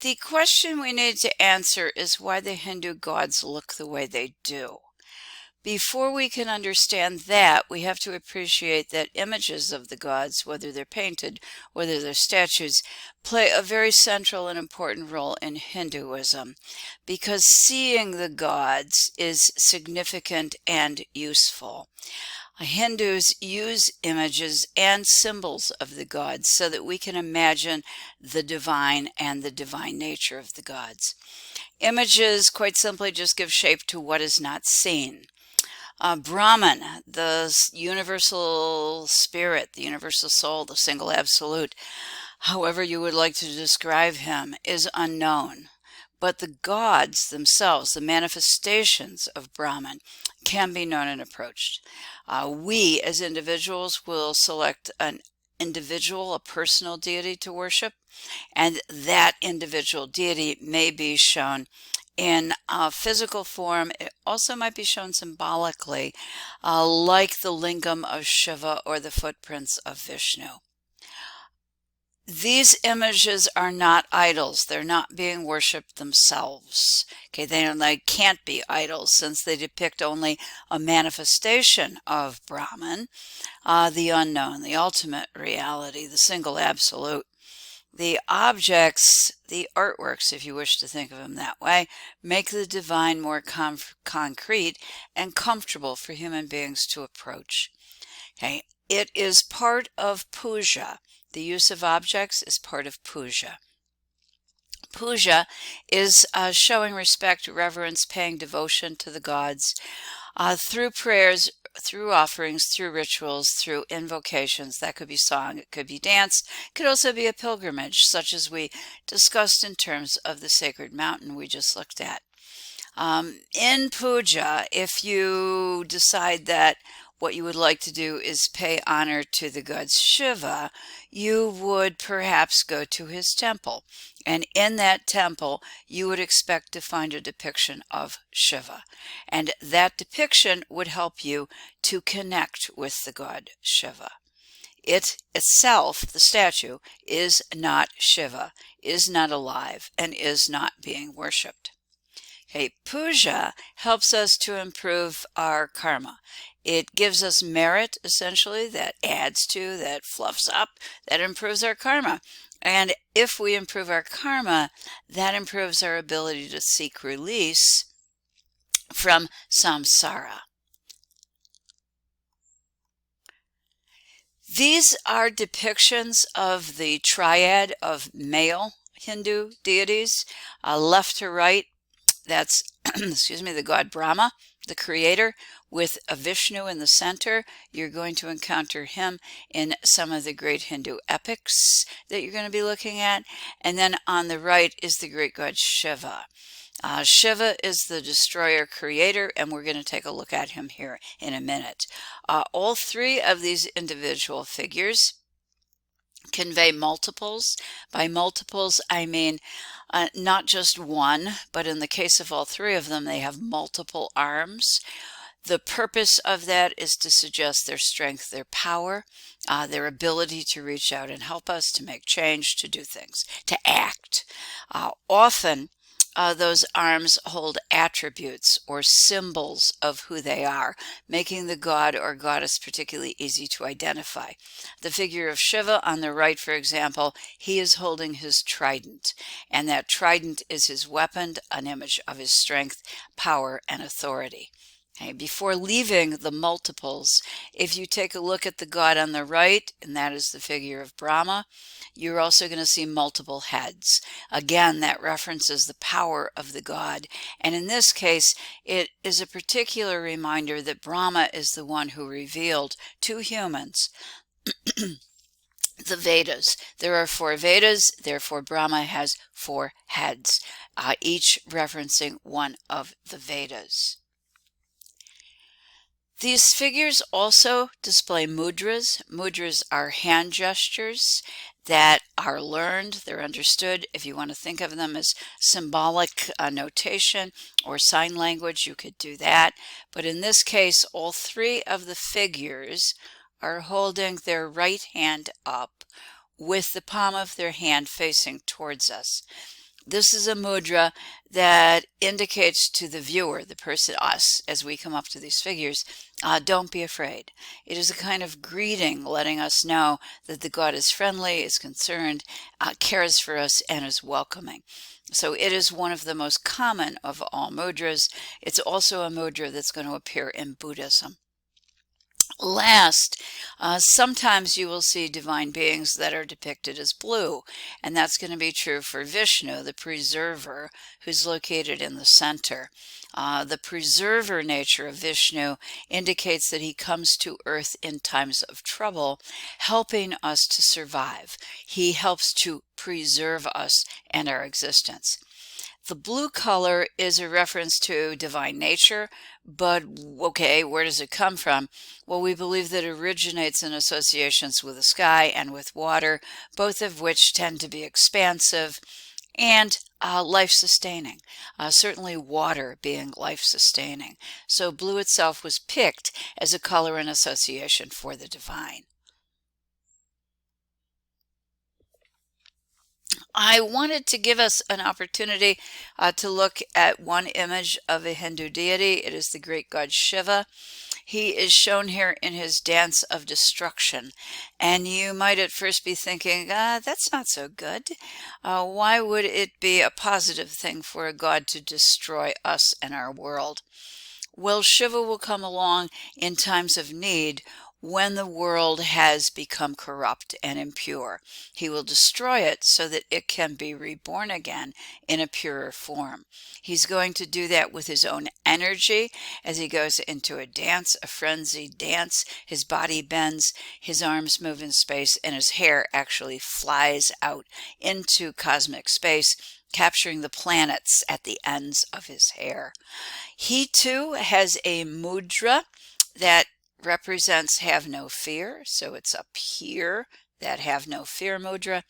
The question we need to answer is why the Hindu gods look the way they do. Before we can understand that, we have to appreciate that images of the gods, whether they're painted, whether they're statues, play a very central and important role in Hinduism, because seeing the gods is significant and useful. Hindus use images and symbols of the gods so that we can imagine the divine and the divine nature of the gods. Images, quite simply, just give shape to what is not seen. Brahman, the universal spirit, the universal soul, the single absolute, however you would like to describe him, is unknown. But the gods themselves, the manifestations of Brahman, can be known and approached. We as individuals will select an individual, a personal deity to worship, and that individual deity may be shown in physical form. It also might be shown symbolically, like the lingam of Shiva or the footprints of Vishnu. These images are not idols. They're not being worshipped themselves. Okay, they can't be idols since they depict only a manifestation of Brahman, the unknown, the ultimate reality, the single absolute. The objects, the artworks, if you wish to think of them that way, make the divine more concrete and comfortable for human beings to approach. Okay, it is part of puja. The use of objects is part of puja. Puja is showing respect, reverence, paying devotion to the gods through prayers, through offerings, through rituals, through invocations. That could be song, it could be dance, it could also be a pilgrimage, such as we discussed in terms of the sacred mountain we just looked at. In puja, if you decide that what you would like to do is pay honor to the god Shiva, you would perhaps go to his temple. And in that temple, you would expect to find a depiction of Shiva. And that depiction would help you to connect with the god Shiva. It itself, the statue, is not Shiva, is not alive, and is not being worshipped. Okay, puja helps us to improve our karma. It gives us merit, essentially, that adds to, that fluffs up, that improves our karma. And if we improve our karma, that improves our ability to seek release from samsara. These are depictions of the triad of male Hindu deities, left to right. That's, excuse me, the god Brahma, the creator, with a Vishnu in the center. You're going to encounter him in some of the great Hindu epics that you're going to be looking at. And then on the right is the great god Shiva. Shiva is the destroyer creator, and we're going to take a look at him here in a minute. All three of these individual figures convey multiples. By multiples, I mean not just one, but in the case of all three of them, they have multiple arms. The purpose of that is to suggest their strength, their power, their ability to reach out and help us, to make change, to do things, to act. Often, those arms hold attributes or symbols of who they are, making the god or goddess particularly easy to identify. The figure of Shiva on the right, for example, he is holding his trident, and that trident is his weapon, an image of his strength, power, and authority. Okay, before leaving the multiples, if you take a look at the god on the right, and that is the figure of Brahma, you're also going to see multiple heads. Again, that references the power of the god. And in this case, it is a particular reminder that Brahma is the one who revealed to humans the Vedas. There are 4 Vedas, therefore Brahma has 4 heads, each referencing one of the Vedas. These figures also display mudras. Mudras are hand gestures that are learned, they're understood. If you want to think of them as symbolic notation or sign language, you could do that. But in this case, all 3 of the figures are holding their right hand up with the palm of their hand facing towards us. This is a mudra that indicates to the viewer, the person, us, as we come up to these figures, don't be afraid. It is a kind of greeting letting us know that the God is friendly, is concerned, cares for us, and is welcoming. So it is one of the most common of all mudras. It's also a mudra that's going to appear in Buddhism. Last, sometimes you will see divine beings that are depicted as blue, and that's going to be true for Vishnu, the preserver, who's located in the center. The preserver nature of Vishnu indicates that he comes to earth in times of trouble, helping us to survive. He helps to preserve us and our existence. The blue color is a reference to divine nature, but okay, where does it come from? Well, we believe that it originates in associations with the sky and with water, both of which tend to be expansive and life-sustaining. Certainly water being life-sustaining. So blue itself was picked as a color in association for the divine. I wanted to give us an opportunity to look at one image of a Hindu deity. It is the great god Shiva. He is shown here in his dance of destruction. And you might at first be thinking, that's not so good. Why would it be a positive thing for a god to destroy us and our world? Well, Shiva will come along in times of need when the world has become corrupt and impure. He will destroy it so that it can be reborn again in a purer form. He's going to do that with his own energy as he goes into a dance, a frenzied dance. His body bends, his arms move in space, and his hair actually flies out into cosmic space, capturing the planets at the ends of his hair. He too has a mudra that represents have no fear. So it's up here, that have no fear mudra.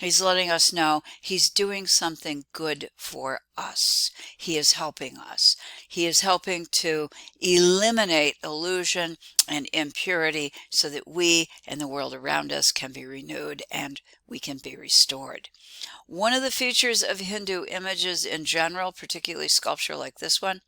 He's letting us know he's doing something good for us. He is helping us. He is helping to eliminate illusion and impurity so that we and the world around us can be renewed and we can be restored. One of the features of Hindu images in general, particularly sculpture like this one,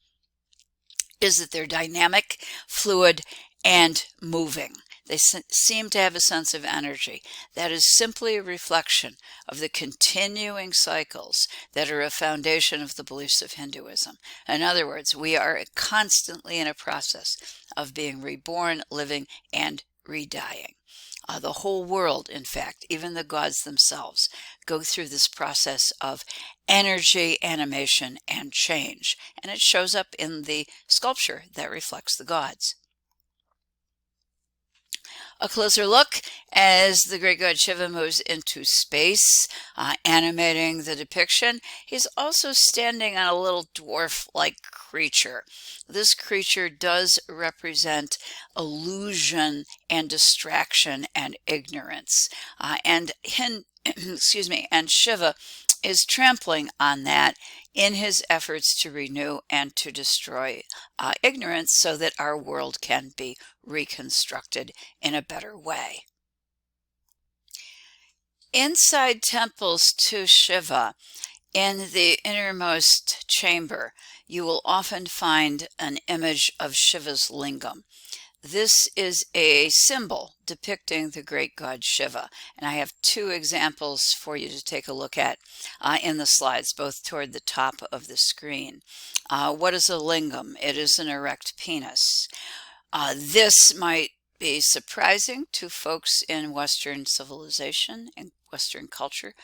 is that they're dynamic, fluid, and moving. They seem to have a sense of energy. That is simply a reflection of the continuing cycles that are a foundation of the beliefs of Hinduism. In other words, we are constantly in a process of being reborn, living, and redying. The whole world, in fact, even the gods themselves, go through this process of energy, animation, and change. And it shows up in the sculpture that reflects the gods. A closer look as the great god Shiva moves into space, animating the depiction. He's also standing on a little dwarf-like creature. This creature does represent illusion and distraction and ignorance. Excuse me, and Shiva is trampling on that in his efforts to renew and to destroy ignorance so that our world can be reconstructed in a better way. Inside temples to Shiva, in the innermost chamber, you will often find an image of Shiva's lingam. This is a symbol depicting the great god Shiva, and I have two examples for you to take a look at in the slides, both toward the top of the screen. What is a lingam? It is an erect penis. This might be surprising to folks in Western civilization and Western culture.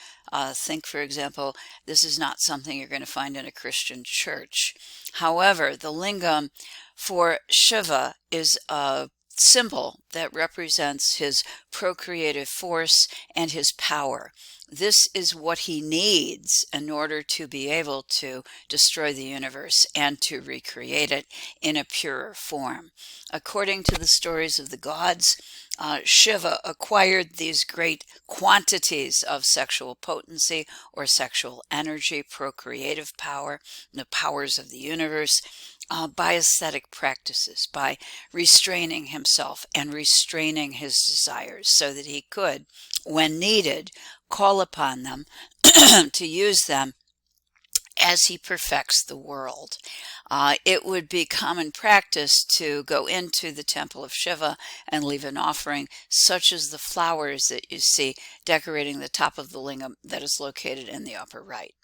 Think, for example, this is not something you're going to find in a Christian church. However, the lingam for Shiva is a symbol that represents his procreative force and his power. This is what he needs in order to be able to destroy the universe and to recreate it in a purer form. According to the stories of the gods, Shiva acquired these great quantities of sexual potency or sexual energy, procreative power, the powers of the universe, by ascetic practices, by restraining himself and restraining his desires so that he could, when needed, call upon them to use them as he perfects the world. It would be common practice to go into the temple of Shiva and leave an offering, such as the flowers that you see decorating the top of the lingam that is located in the upper right.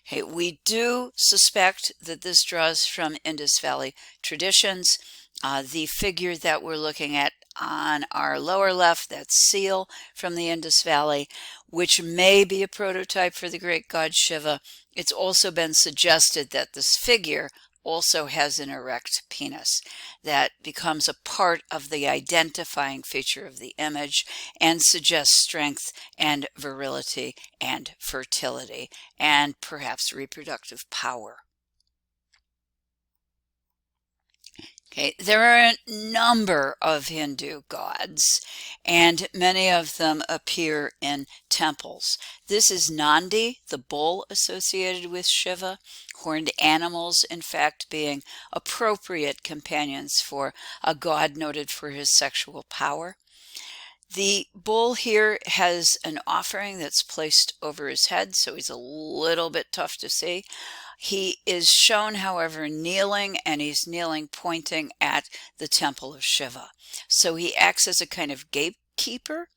Okay, we do suspect that this draws from Indus Valley traditions. The figure that we're looking at on our lower left, that's Seal from the Indus Valley, which may be a prototype for the great god Shiva. It's also been suggested that this figure also has an erect penis that becomes a part of the identifying feature of the image and suggests strength and virility and fertility and perhaps reproductive power. Okay, there are a number of Hindu gods, and many of them appear in temples. This is Nandi, the bull associated with Shiva, horned animals, in fact, being appropriate companions for a god noted for his sexual power. The bull here has an offering that's placed over his head, so he's a little bit tough to see. He is shown, however, kneeling, and he's kneeling pointing at the temple of Shiva. So he acts as a kind of gatekeeper,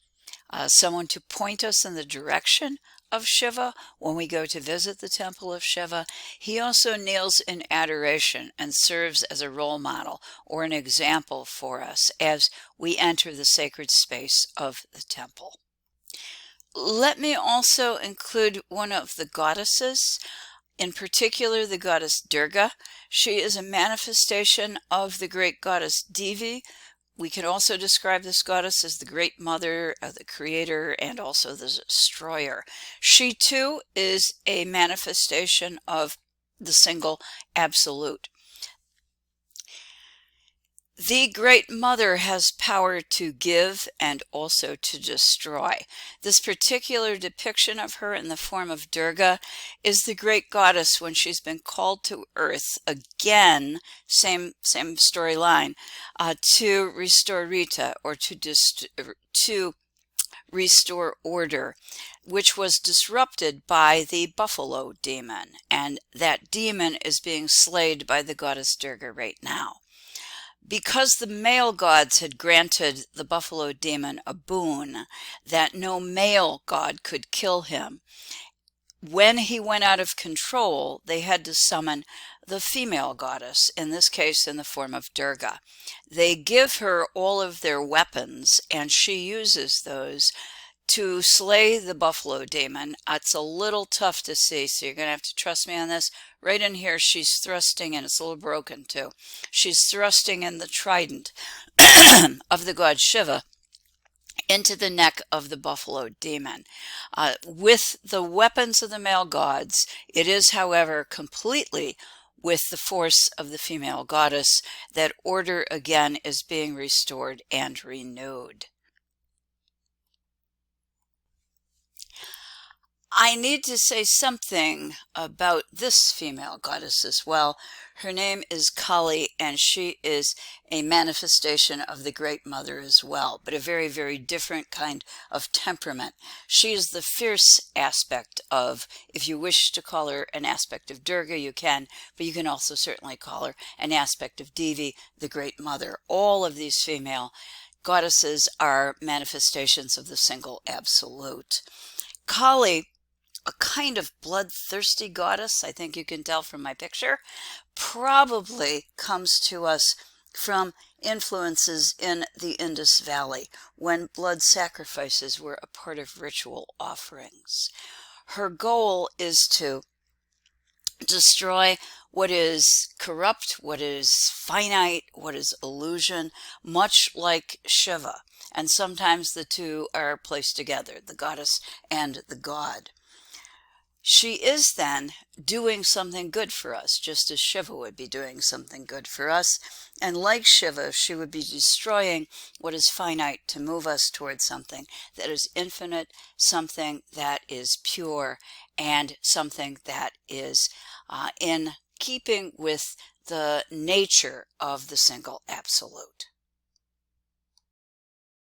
someone to point us in the direction of Shiva when we go to visit the temple of Shiva. He also kneels in adoration and serves as a role model or an example for us as we enter the sacred space of the temple. Let me also include one of the goddesses, in particular the goddess Durga. She is a manifestation of the great goddess Devi. We can also describe this goddess as the great mother, the creator, and also the destroyer. She too is a manifestation of the single absolute. The Great Mother has power to give and also to destroy. This particular depiction of her in the form of Durga is the great goddess when she's been called to earth again, same storyline, to restore Rita, or to restore order, which was disrupted by the buffalo demon. And that demon is being slayed by the goddess Durga right now. Because the male gods had granted the buffalo demon a boon that no male god could kill him, when he went out of control, they had to summon the female goddess, in this case in the form of Durga. They give her all of their weapons, and she uses those to slay the buffalo demon. It's a little tough to see, so you're going to have to trust me on this. Right in here, she's thrusting, and it's a little broken too. She's thrusting in the trident of the god Shiva into the neck of the buffalo demon. With the weapons of the male gods, it is, however, completely with the force of the female goddess that order again is being restored and renewed. I need to say something about this female goddess as well. Her name is Kali, and she is a manifestation of the Great Mother as well, but a very, very different kind of temperament. She is the fierce aspect of, if you wish to call her an aspect of Durga, you can, but you can also certainly call her an aspect of Devi, the Great Mother. All of these female goddesses are manifestations of the single absolute. Kali, a kind of bloodthirsty goddess, I think you can tell from my picture, probably comes to us from influences in the Indus Valley when blood sacrifices were a part of ritual offerings. Her goal is to destroy what is corrupt, what is finite, what is illusion, much like Shiva. And sometimes the two are placed together, the goddess and the god. She is then doing something good for us, just as Shiva would be doing something good for us. And like Shiva, she would be destroying what is finite to move us towards something that is infinite, something that is pure, and something that is in keeping with the nature of the single absolute.